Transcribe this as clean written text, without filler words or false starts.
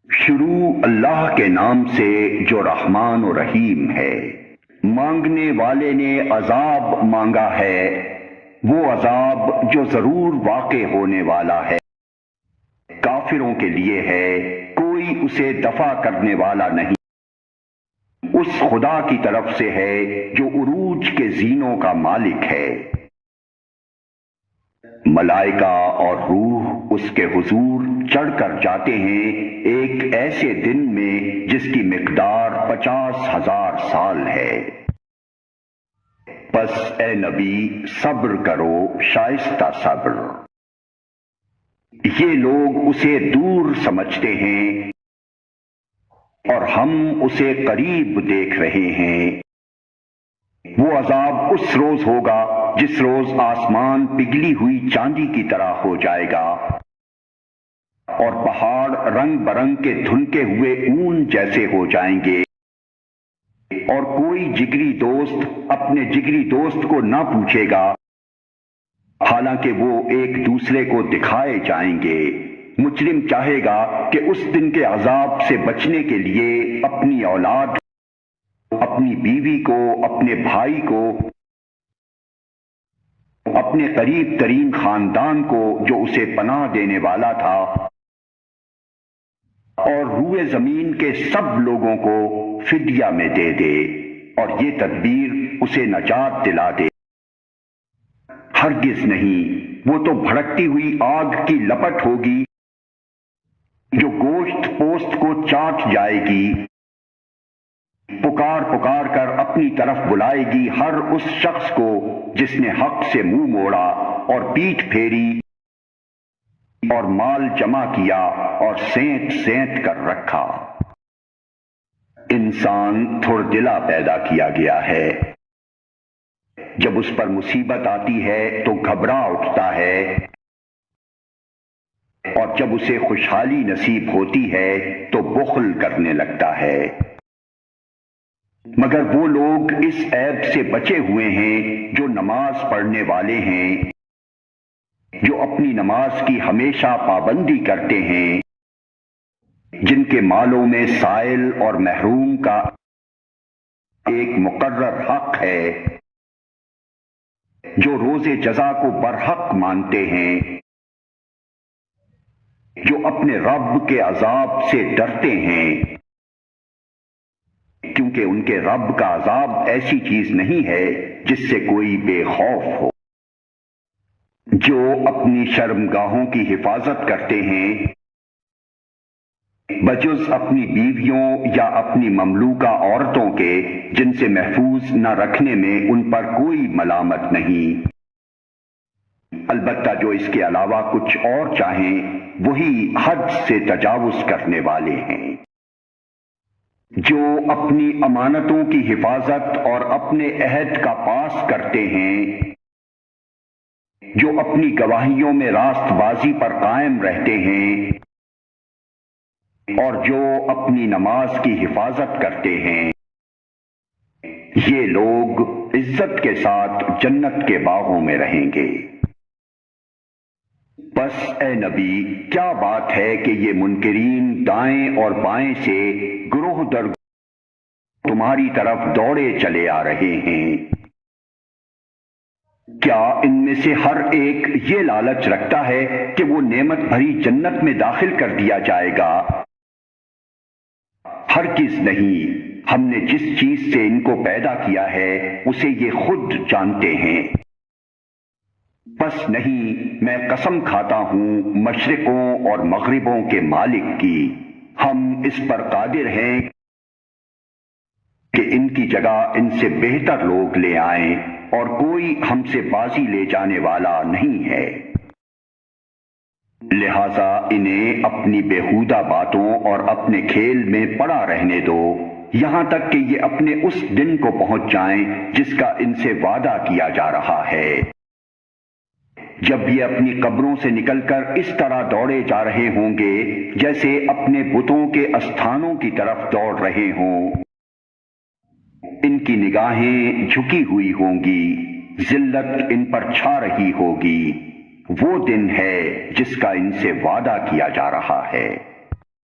شروع اللہ کے نام سے جو رحمان و رحیم ہے۔ مانگنے والے نے عذاب مانگا ہے، وہ عذاب جو ضرور واقع ہونے والا ہے، کافروں کے لیے ہے، کوئی اسے دفع کرنے والا نہیں، اس خدا کی طرف سے ہے جو عروج کے زینوں کا مالک ہے۔ ملائکہ اور روح اس کے حضور چڑھ کر جاتے ہیں ایک ایسے دن میں جس کی مقدار 50,000 سال ہے۔ پس اے نبی صبر کرو، شائستہ صبر۔ یہ لوگ اسے دور سمجھتے ہیں اور ہم اسے قریب دیکھ رہے ہیں۔ وہ عذاب اس روز ہوگا جس روز آسمان پگھلی ہوئی چاندی کی طرح ہو جائے گا اور پہاڑ رنگ برنگ کے دھنکے ہوئے اون جیسے ہو جائیں گے، اور کوئی جگری دوست اپنے جگری دوست کو نہ پوچھے گا، حالانکہ وہ ایک دوسرے کو دکھائے جائیں گے۔ مجرم چاہے گا کہ اس دن کے عذاب سے بچنے کے لیے اپنی اولاد، اپنی بیوی کو، اپنے بھائی کو، اپنے قریب ترین خاندان کو جو اسے پناہ دینے والا تھا، اور روئے زمین کے سب لوگوں کو فدیہ میں دے دے، اور یہ تدبیر اسے نجات دلا دے۔ ہرگز نہیں، وہ تو بھڑکتی ہوئی آگ کی لپٹ ہوگی جو گوشت پوست کو چاٹ جائے گی، پکار پکار کر اپنی طرف بلائے گی ہر اس شخص کو جس نے حق سے منہ موڑا اور پیٹھ پھیری اور مال جمع کیا اور سینت سینت کر رکھا۔ انسان تھوڑ دلا پیدا کیا گیا ہے، جب اس پر مصیبت آتی ہے تو گھبرا اٹھتا ہے، اور جب اسے خوشحالی نصیب ہوتی ہے تو بخل کرنے لگتا ہے۔ مگر وہ لوگ اس عیب سے بچے ہوئے ہیں جو نماز پڑھنے والے ہیں، جو اپنی نماز کی ہمیشہ پابندی کرتے ہیں، جن کے مالوں میں سائل اور محروم کا ایک مقرر حق ہے، جو روز جزا کو برحق مانتے ہیں، جو اپنے رب کے عذاب سے ڈرتے ہیں، کیونکہ ان کے رب کا عذاب ایسی چیز نہیں ہے جس سے کوئی بے خوف ہو۔ جو اپنی شرمگاہوں کی حفاظت کرتے ہیں، بجز اپنی بیویوں یا اپنی مملوکہ عورتوں کے جن سے محفوظ نہ رکھنے میں ان پر کوئی ملامت نہیں، البتہ جو اس کے علاوہ کچھ اور چاہیں وہی حد سے تجاوز کرنے والے ہیں۔ جو اپنی امانتوں کی حفاظت اور اپنے عہد کا پاس کرتے ہیں، جو اپنی گواہیوں میں راست بازی پر قائم رہتے ہیں، اور جو اپنی نماز کی حفاظت کرتے ہیں، یہ لوگ عزت کے ساتھ جنت کے باغوں میں رہیں گے۔ بس اے نبی، کیا بات ہے کہ یہ منکرین دائیں اور بائیں سے گروہ در تمہاری طرف دوڑے چلے آ رہے ہیں؟ کیا ان میں سے ہر ایک یہ لالچ رکھتا ہے کہ وہ نعمت بھری جنت میں داخل کر دیا جائے گا؟ ہرگز نہیں، ہم نے جس چیز سے ان کو پیدا کیا ہے اسے یہ خود جانتے ہیں۔ بس نہیں، میں قسم کھاتا ہوں مشرقوں اور مغربوں کے مالک کی، ہم اس پر قادر ہیں کہ ان کی جگہ ان سے بہتر لوگ لے آئیں، اور کوئی ہم سے بازی لے جانے والا نہیں ہے۔ لہذا انہیں اپنی بیہودہ باتوں اور اپنے کھیل میں پڑا رہنے دو، یہاں تک کہ یہ اپنے اس دن کو پہنچ جائیں جس کا ان سے وعدہ کیا جا رہا ہے، جب یہ اپنی قبروں سے نکل کر اس طرح دوڑے جا رہے ہوں گے جیسے اپنے بتوں کے استھانوں کی طرف دوڑ رہے ہوں۔ ان کی نگاہیں جھکی ہوئی ہوں گی، ذلت ان پر چھا رہی ہوگی۔ وہ دن ہے جس کا ان سے وعدہ کیا جا رہا ہے۔